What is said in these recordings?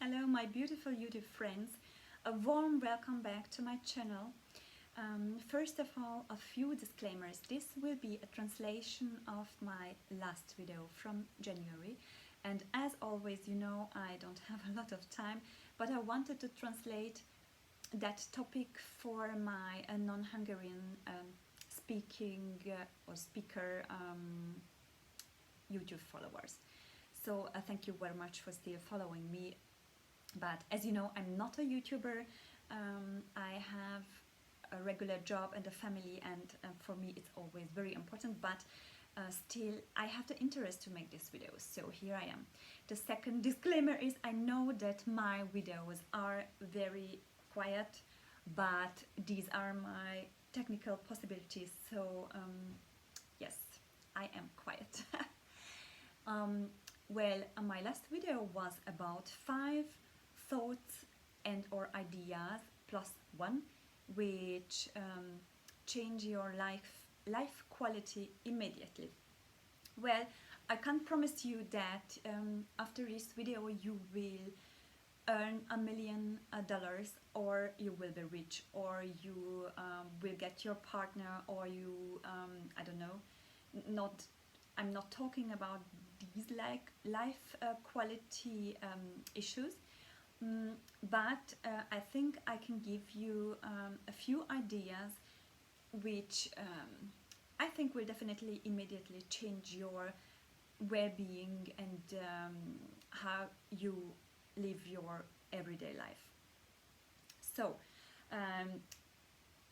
Hello, my beautiful YouTube friends. A warm welcome back to my channel. First of all, a few disclaimers. This will be a translation of my last video from January. And as always, you know, I don't have a lot of time, but I wanted to translate that topic for my non-Hungarian speaking or speaker YouTube followers. So thank you very much for still following me. But as you know, I'm not a YouTuber. I have a regular job and a family, and for me it's always very important, but still I have the interest to make this video, so here I am. The second disclaimer is I know that my videos are very quiet, but these are my technical possibilities, so yes, I am quiet. Well, my last video was about 5 thoughts and or ideas plus one which change your life quality immediately. Well, I can't promise you that after this video you will earn $1 million or you will be rich or you will get your partner or you I don't know, not I'm not talking about these like life quality issues, but I think I can give you a few ideas which I think will definitely immediately change your well-being and how you live your everyday life. So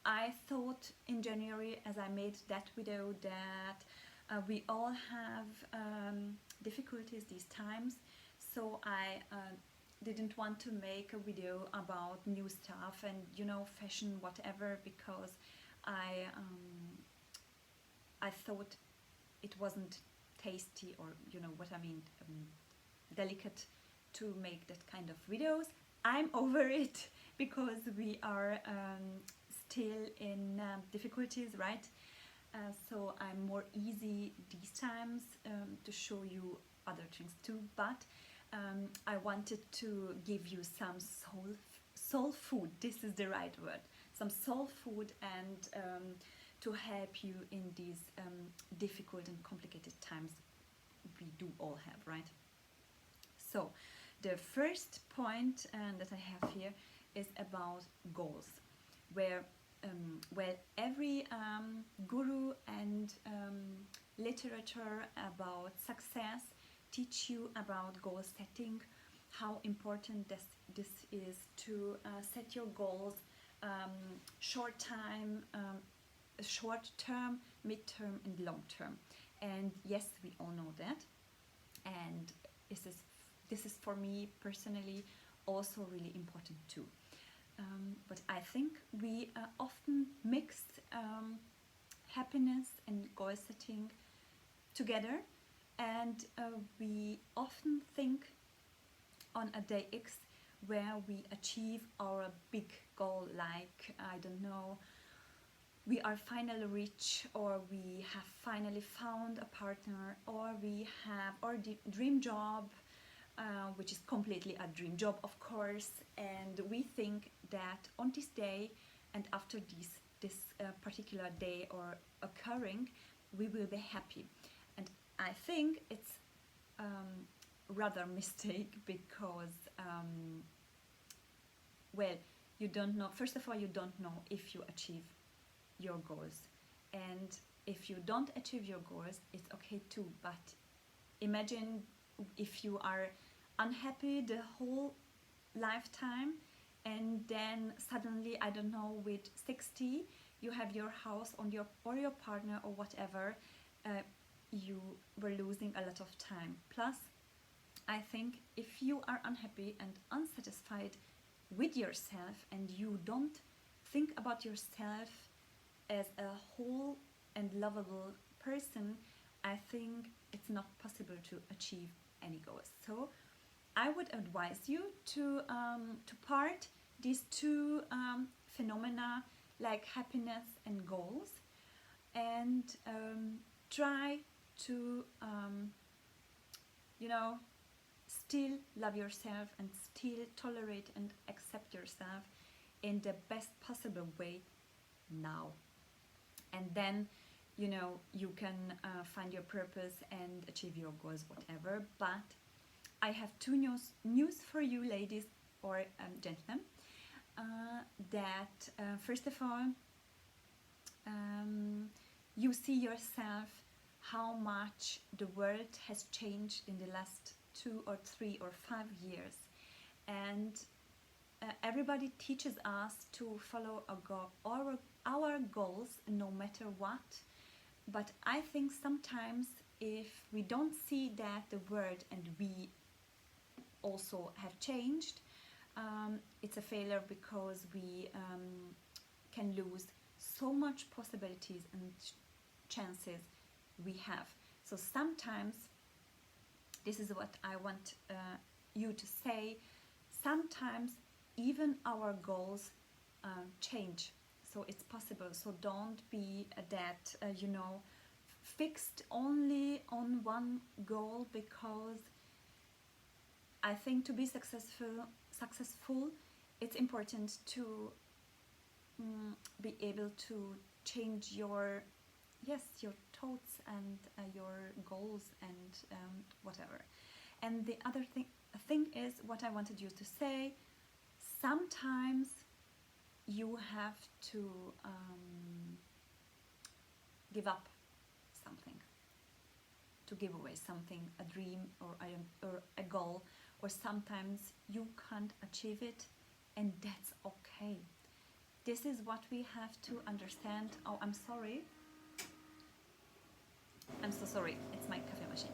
I thought in January, as I made that video, that we all have difficulties these times, so I didn't want to make a video about new stuff and, you know, fashion, whatever, because I thought it wasn't tasty, or you know what I mean, delicate to make that kind of videos. I'm over it because we are still in difficulties, right? So I'm more easy these times to show you other things too, but I wanted to give you some soul food, this is the right word, some soul food, and to help you in these difficult and complicated times we do all have, right? So the first point that I have here is about goals, where well, every guru and literature about success teach you about goal setting, how important this is to set your goals short term, mid-term and long term. And yes, we all know that, and this is for me personally also really important too. But I think we often mix happiness and goal setting together, and we often think on a day X where we achieve our big goal, like, I don't know, we are finally rich, or we have finally found a partner, or we have our dream job, which is completely a dream job, of course, and we think that on this day and after this particular day or occurring, we will be happy. And I think it's rather mistake, because well, you don't know, first of all, you don't know if you achieve your goals, and if you don't achieve your goals, it's okay too. But imagine if you are unhappy the whole lifetime, and then suddenly, I don't know, with 60 you have your house on your or your partner or whatever, you were losing a lot of time. Plus, I think if you are unhappy and unsatisfied with yourself, and you don't think about yourself as a whole and lovable person, I think it's not possible to achieve any goals. So I would advise you to part these two phenomena, like happiness and goals, and try to you know, still love yourself and still tolerate and accept yourself in the best possible way now. And then, you know, you can find your purpose and achieve your goals, whatever. But I have two news for you, ladies or gentlemen, that first of all, you see yourself how much the world has changed in the last 2 or 3 or 5 years, and everybody teaches us to follow our goals no matter what. But I think sometimes if we don't see that the world and we also have changed, it's a failure, because we can lose so much possibilities and chances we have. So sometimes, this is what I want you to say, sometimes even our goals change. So it's possible. So don't be that, you know, fixed only on one goal, because I think to be successful, it's important to be able to change your thoughts and your goals and whatever. And the other thing is what I wanted you to say. Sometimes you have to give up something, to give away something, a dream or a goal, or sometimes you can't achieve it, and that's okay. This is what we have to understand. Oh, I'm sorry. I'm so sorry. It's my coffee machine.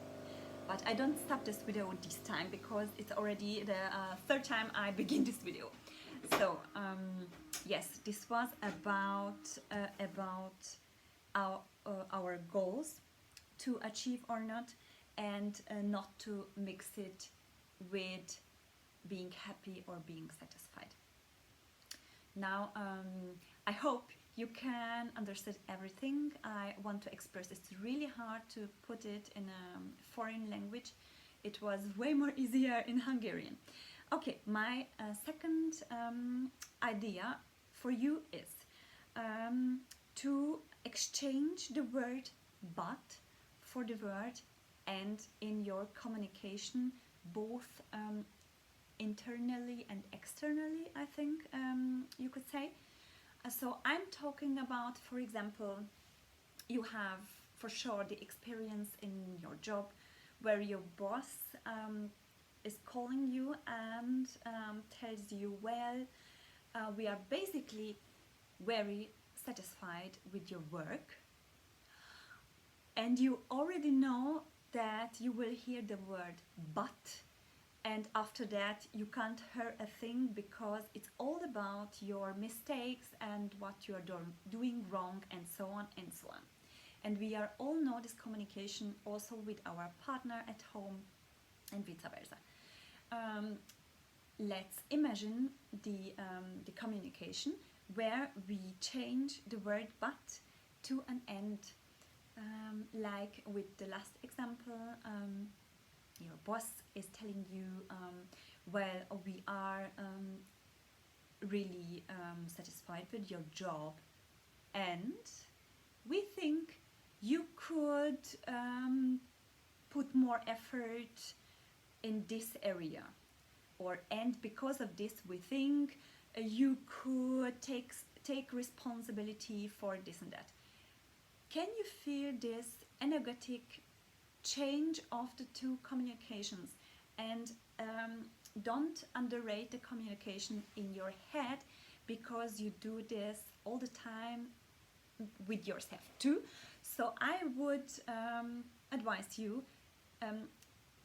But I don't stop this video this time, because it's already the third time I begin this video. So yes, this was about our goals to achieve or not, and not to mix it with being happy or being satisfied. Now, I hope you can understand everything I want to express. It's really hard to put it in a foreign language. It was way more easier in Hungarian. Okay, my second idea for you is to exchange the word but for the word and in your communication, both internally and externally, I think you could say. So I'm talking about, for example, you have for sure the experience in your job where your boss is calling you and tells you, well, we are basically very satisfied with your work, and you already know that you will hear the word but, and after that you can't hear a thing, because it's all about your mistakes and what you are doing wrong, and so on and so on. And we are all know this communication also with our partner at home and vice versa. Let's imagine the communication where we change the word but to an end, like with the last example. Your boss is telling you, well, we are really satisfied with your job, and we think you could put more effort in this area, and because of this we think you could take responsibility for this and that. Can you feel this energetic change of the two communications? And don't underrate the communication in your head, because you do this all the time with yourself too. So I would advise you,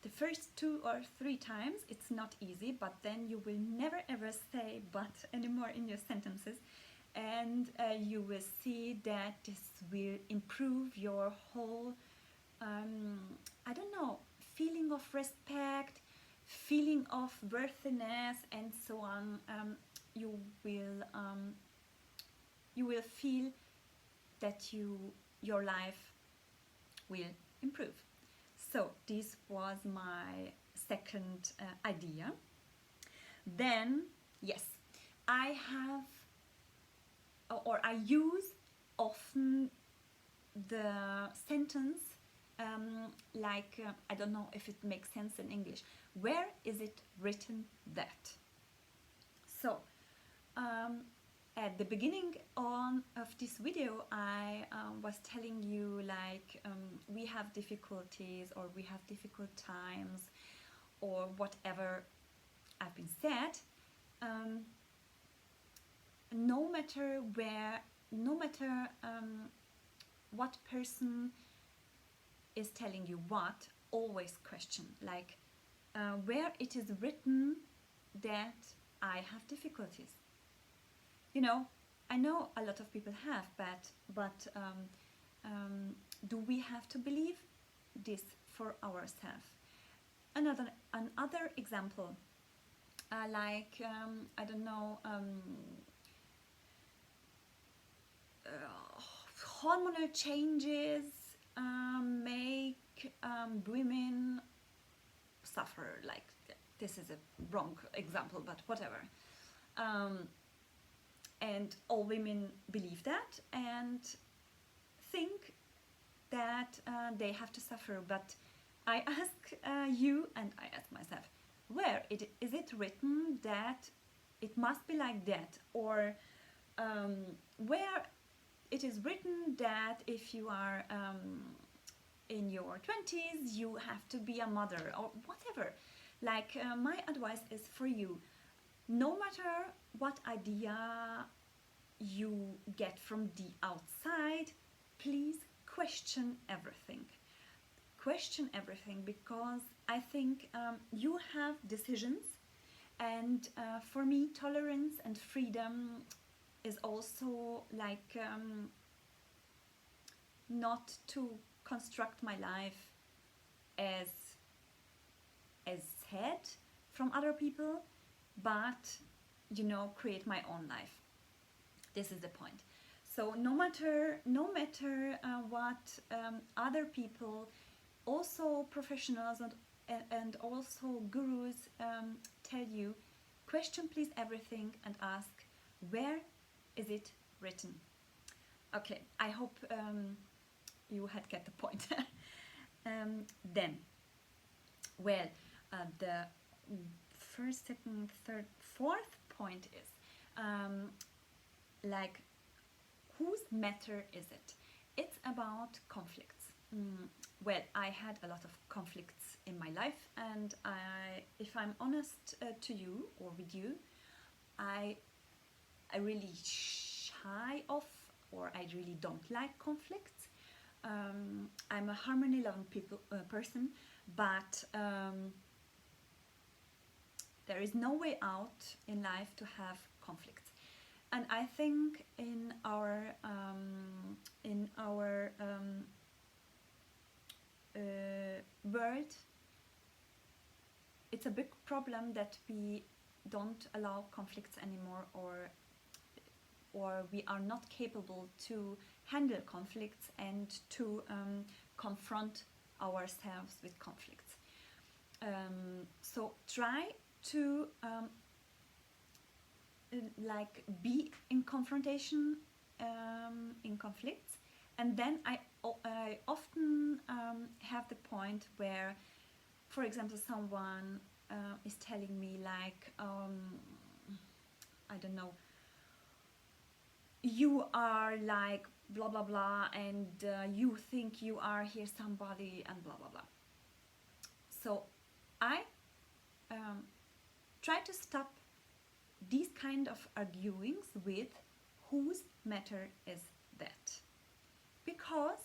the first 2 or 3 times it's not easy, but then you will never ever say but anymore in your sentences, and you will see that this will improve your whole I don't know, feeling of respect, feeling of worthiness, and so on. You will feel that your life will improve. So this was my second idea. Then, yes, I have, or I use often the sentence I don't know if it makes sense in English. Where is it written that? So, at the beginning of this video, I was telling you we have difficulties, or we have difficult times, or whatever I've been said. No matter what person is telling you what, always question, where it is written that I have difficulties. You know, I know a lot of people have, but do we have to believe this for ourselves? Another example, I don't know, hormonal changes make women suffer. This is a wrong example, but whatever. And all women believe that and think that they have to suffer. But I ask you, and I ask myself, where is it written that it must be like that? Or where it is written that if you are in your 20s, you have to be a mother, or whatever. My advice is for you, no matter what idea you get from the outside, please question everything. Question everything, because I think you have decisions, and for me, tolerance and freedom is also not to construct my life as said from other people, but create my own life. This is the point. So no matter what other people, also professionals and also gurus tell you, question please everything and ask, where is it written? Okay, I hope you had get the point. Then, well, the first, second, third, fourth point is whose matter is it? It's about conflicts. Well, I had a lot of conflicts in my life, and if I'm honest to you or with you, I really shy off, or I really don't like conflicts. I'm a harmony-loving person, but there is no way out in life to have conflicts. And I think in our world, it's a big problem that we don't allow conflicts anymore, or we are not capable to handle conflicts and to confront ourselves with conflicts. So try to be in confrontation, in conflicts, and then I often have the point where, for example, someone is telling me I don't know, you are blah blah blah, and you think you are here somebody, and blah blah blah. So I try to stop these kind of arguings with whose matter is that, because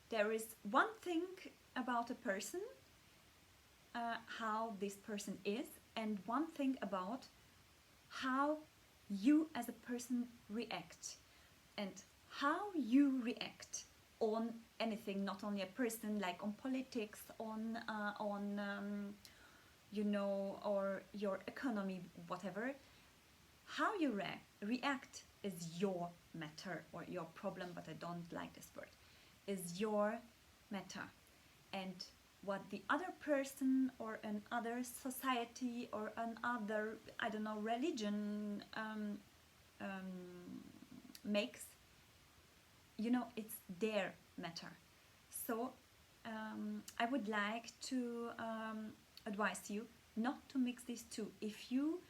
there is one thing about a person, how this person is, and one thing about how you as a person react, and how you react on anything, not only a person, on politics, on or your economy, whatever. How you react is your matter, or your problem, but I don't like this word, is your matter. And what the other person or another society or another, I don't know, religion makes. You know, it's their matter. So I would like to advise you not to mix these two. If you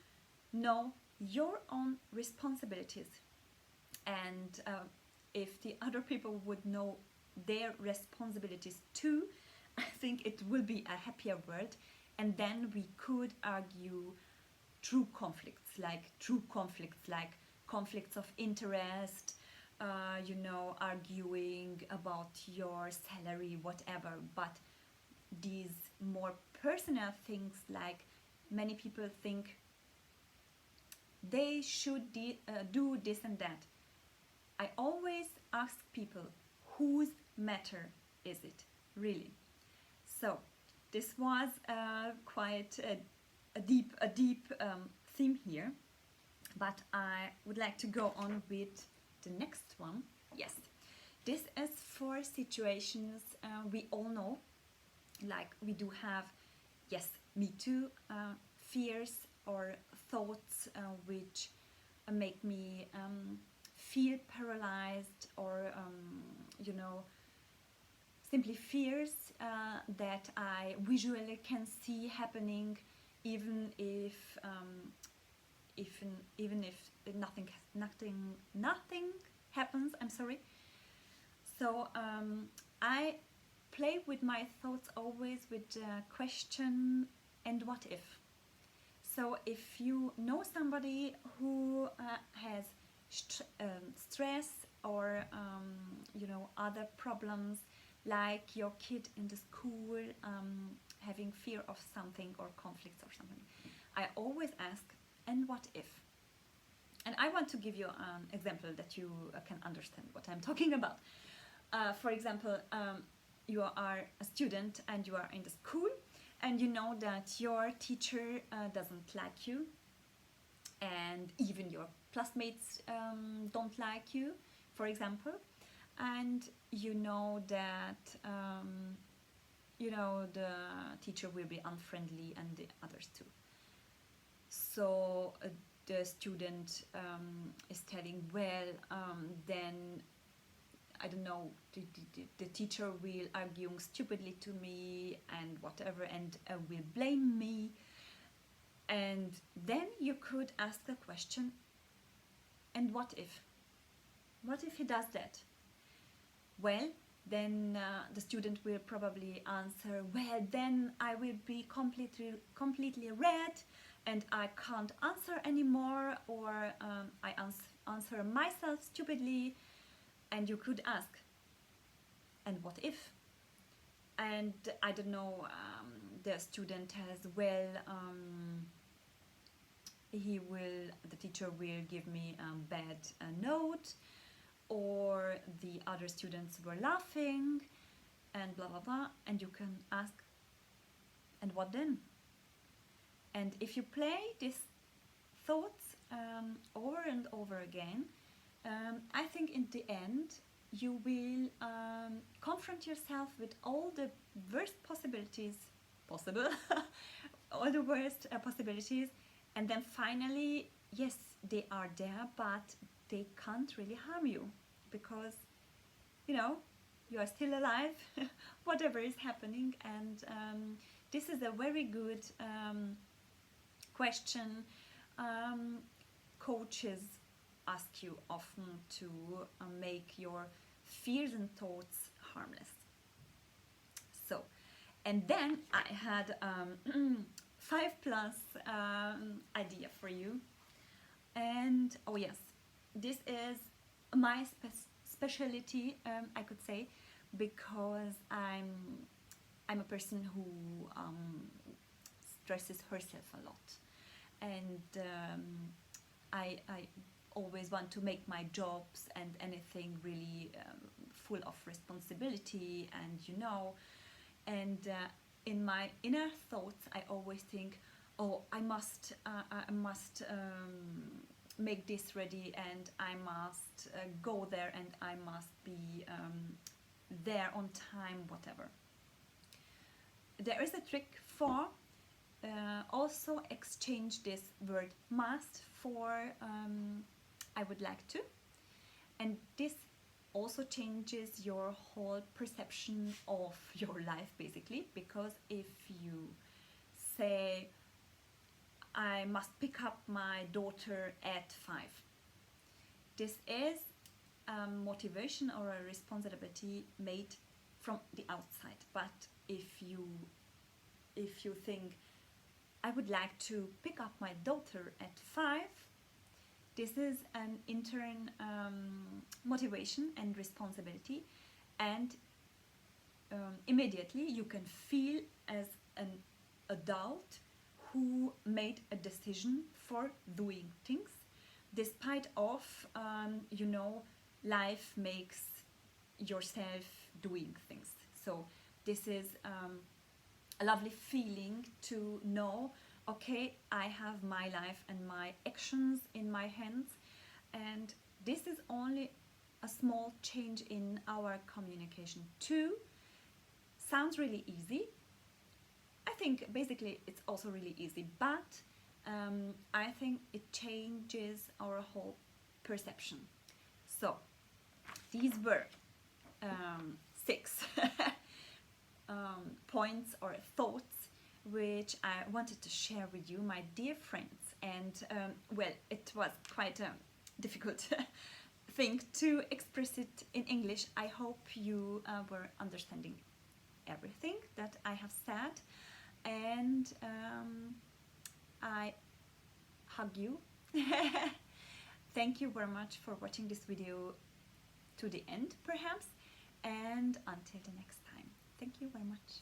know your own responsibilities, and if the other people would know their responsibilities too, I think it will be a happier world, and then we could argue true conflicts, like conflicts of interest, you know, arguing about your salary, whatever. But these more personal things, like many people think they should do this and that. I always ask people, whose matter is it really? So this was quite a deep theme here, but I would like to go on with the next one. Yes, this is for situations we all know, like we do have, yes, me too, fears or thoughts which make me feel paralyzed, or you know, simply fears that I visually can see happening, even if nothing happens. I'm sorry. So I play with my thoughts always with the question, and what if? So if you know somebody who has stress or you know, other problems, like your kid in the school having fear of something or conflicts or something, I always ask, and what if? And I want to give you an example that you can understand what I'm talking about. For example, you are a student and you are in the school, and you know that your teacher doesn't like you, and even your classmates don't like you, for example, and you know that you know, the teacher will be unfriendly and the others too. So the student is telling, well, then I don't know, the teacher will arguing stupidly to me and whatever, and will blame me. And then you could ask the question, and what if? What if he does that? Well, then the student will probably answer, well, then I will be completely red and I can't answer anymore, or I answer myself stupidly. And you could ask, and what if? And I don't know, the student has, well, the teacher will give me a bad note, or the other students were laughing, and blah blah blah. And you can ask, and what then? And if you play these thoughts over and over again, I think in the end you will confront yourself with all the worst possibilities possible, all the worst possibilities, and then finally, yes, they are there, but they can't really harm you, because, you know, you are still alive, whatever is happening. And this is a very good question coaches ask you often, to make your fears and thoughts harmless. So, and then I had 5+ idea for you. And oh yes, this is my specialty, I could say, because I'm a person who stresses herself a lot, and I always want to make my jobs and anything really full of responsibility, and you know, and in my inner thoughts I always think, oh, I must make this ready, and I must go there, and I must be there on time, whatever. there is a trick for also exchange this word must for I would like to, and this also changes your whole perception of your life basically, because if you say I must pick up my daughter at 5, this is a motivation or a responsibility made from the outside. But if you think I would like to pick up my daughter at 5, this is an internal motivation and responsibility, and immediately you can feel as an adult who made a decision for doing things, despite of life makes yourself doing things. So this is a lovely feeling to know, okay, I have my life and my actions in my hands, and this is only a small change in our communication too. Sounds really easy. I think basically it's also really easy, but I think it changes our whole perception. So these were 6 points or thoughts which I wanted to share with you, my dear friends. And well, it was quite a difficult thing to express it in English. I hope you were understanding everything that I have said, and I hug you. Thank you very much for watching this video to the end, perhaps, and until the next time. Thank you very much.